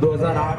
2008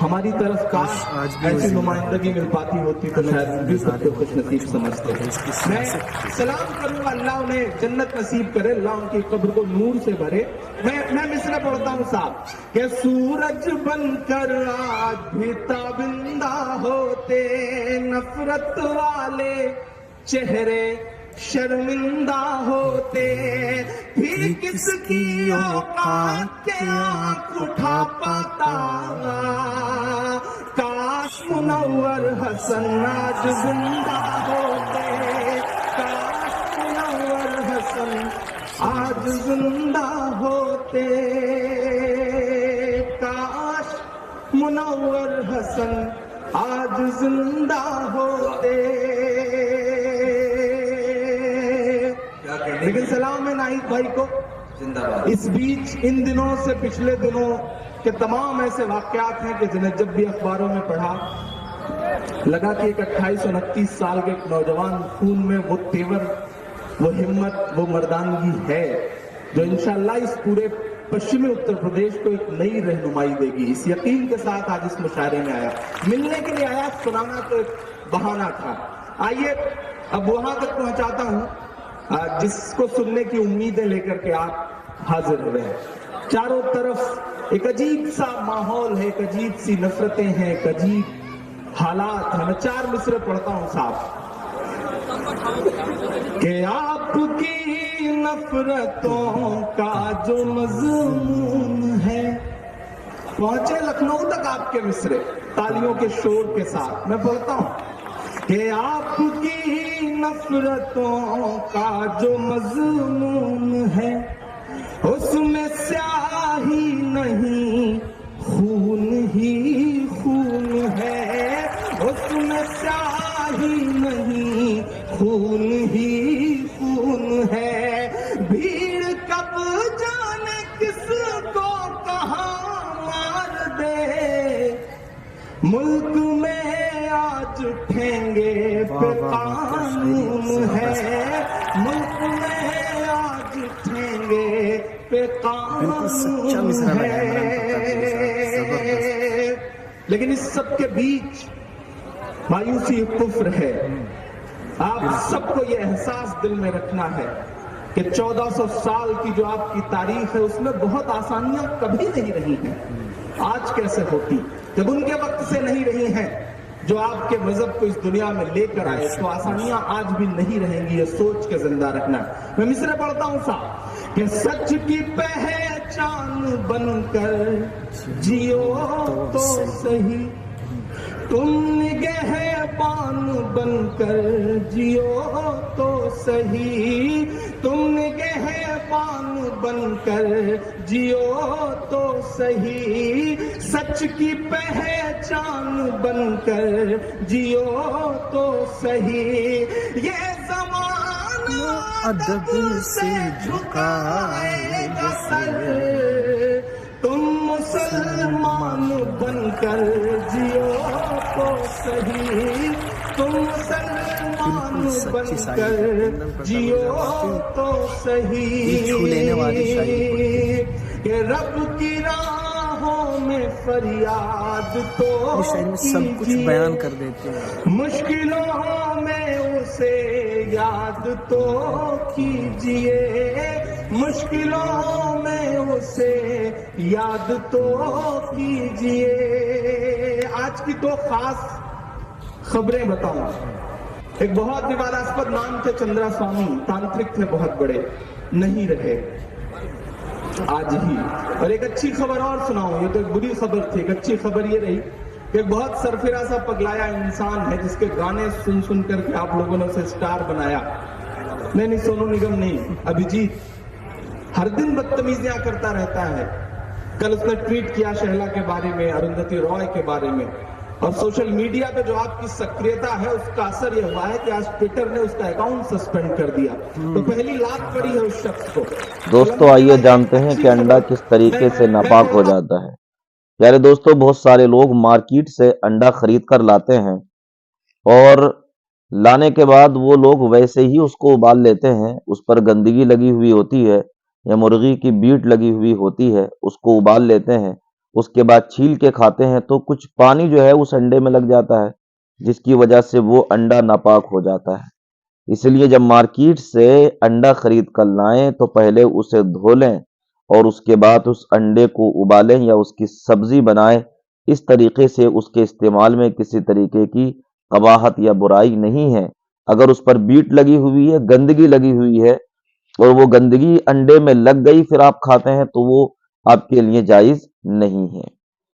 ہماری طرف کاش ایسی نمائندگی مل پاتی ہوتی تو شاید ہم بھی خود کو خوش نصیب سمجھتے ہیں۔ میں سلام کروں گا، اللہ انہیں جنت نصیب کرے، اللہ ان کی قبر کو نور سے بھرے۔ میں مصرع پڑھتا ہوں صاحب کہ سورج بن کر آج بھی تابندہ ہوتے، نفرت والے چہرے شرمندہ ہوتے، پھر کس کی اوقات کے آنکھ اٹھا پاتا، کاش منور حسن آج زندہ ہوتے، کاش منور حسن آج زندہ ہوتے، کاش منور حسن آج زندہ ہوتے۔ لیکن سلام ہے ناہید بھائی کو۔ اس بیچ ان دنوں سے پچھلے دنوں کے تمام ایسے واقعات ہیں کہ جنہیں جب بھی اخباروں میں پڑھا لگا کہ ایک 28-29 سال کے ایک نوجوان خون میں وہ تیور، وہ ہمت، وہ مردانگی ہے جو انشاءاللہ اس پورے پشچمی اتر پردیش کو ایک نئی رہنمائی دے گی۔ اس یقین کے ساتھ آج اس مشاعرے میں آیا، ملنے کے لیے آیا، سنانا تو ایک بہانہ تھا۔ آئیے اب وہاں تک پہنچاتا ہوں جس کو سننے کی امیدیں لے کر کے آپ حاضر ہوئے ہیں۔ چاروں طرف ایک عجیب سا ماحول ہے، ایک عجیب سی نفرتیں ہیں، ایک عجیب حالات ہیں۔ میں 4 مصرع پڑھتا ہوں صاحب کہ آپ کی نفرتوں کا جو مضمون ہے، پہنچے لکھنؤ تک آپ کے مصرع تالیوں کے شور کے ساتھ۔ میں پڑھتا ہوں کہ آپ کی نفرتوں کا جو مضمون ہے، اس میں سیاہی نہیں خون ہی خون ہے، اس میں سیاہی نہیں خون ہی خون ہے، بھیڑ کب جانے کس کو کہاں مار دے، ملک میں آج ٹھینگے پہ قانون ہے، ملک میں آج ٹھینگے پہ قانون ہے۔ لیکن اس سب کے بیچ مایوسی کفر ہے۔ آپ سب کو یہ احساس دل میں رکھنا ہے کہ 1400 سال کی جو آپ کی تاریخ ہے اس میں بہت آسانیاں کبھی نہیں رہی ہیں۔ آج کیسے ہوتی جب ان کے وقت سے نہیں رہی ہیں جو آپ کے مذہب کو اس دنیا میں لے کر آئے، تو آسانیاں آج بھی نہیں رہیں گی، یہ سوچ کے زندہ رکھنا۔ میں مصرع پڑھتا ہوں صاحب کہ سچ کی پہچان بن کر جیو تو صحیح، تم نگہبان بن کر جیو تو صحیح، تم نگہبان بن کر جیو تو صحیح، سچ کی پہچان بن کر جیو تو صحیح، یہ زمانہ ادب سے جھکائے گا سر، تم مسلمان بن کر جیو تو صحیح، تم مسلمان بن کر جیو تو صحیح، کہ رب کی راہوں میں فریاد تو سب کچھ بیان کر دیتے ہیں، مشکلوں میں اسے یاد تو کیجئے، مشکلوں میں اسے یاد تو کیجئے۔ آج کی تو خاص خبریں بتاؤں۔ ایک بہت وواداسپد نام تھے چندرا سوامی، تانترک تھے بہت بڑے، نہیں رہے آج ہی۔ اور ایک اچھی خبر اور سناؤں، یہ تو ایک بری خبر تھی، ایک اچھی خبر یہ رہی کہ ایک بہت سرفراز سا پگلایا انسان ہے جس کے گانے سن سن کر کے آپ لوگوں نے اسے سٹار بنایا۔ نہیں سونو نگم نہیں، ابھیجیت ہر دن بدتمیزیاں کرتا رہتا ہے۔ کل اس نے ٹویٹ کیا شہلا کے بارے میں، ارندھتی رائے کے بارے میں، اور سوشل میڈیا پہ جو آپ کی سکریتا ہے اس کا اثر یہ ہوا ہے کہ آج ٹویٹر نے اس کا اکاؤنٹ سسپینڈ کر دیا۔ تو پہلی لات پڑی ہے اس شخص کو۔ دوستو آئیے جانتے ہیں کہ انڈا کس طریقے سے ناپاک ہو جاتا ہے۔ پیارے دوستو، بہت سارے لوگ مارکیٹ سے انڈا خرید کر لاتے ہیں اور لانے کے بعد وہ لوگ ویسے ہی اس کو ابال لیتے ہیں، اس پر گندگی لگی ہوئی ہوتی ہے یا مرغی کی بیٹ لگی ہوئی ہوتی ہے، اس کو ابال لیتے ہیں، اس کے بعد چھیل کے کھاتے ہیں تو کچھ پانی جو ہے اس انڈے میں لگ جاتا ہے، جس کی وجہ سے وہ انڈا ناپاک ہو جاتا ہے۔ اس لیے جب مارکیٹ سے انڈا خرید کر لائیں تو پہلے اسے دھو لیں اور اس کے بعد اس انڈے کو ابالیں یا اس کی سبزی بنائیں۔ اس طریقے سے اس کے استعمال میں کسی طریقے کی قباحت یا برائی نہیں ہے۔ اگر اس پر بیٹ لگی ہوئی ہے، گندگی لگی ہوئی ہے اور وہ گندگی انڈے میں لگ گئی پھر آپ کھاتے ہیں تو وہ آپ کے لیے جائز نہیں ہے۔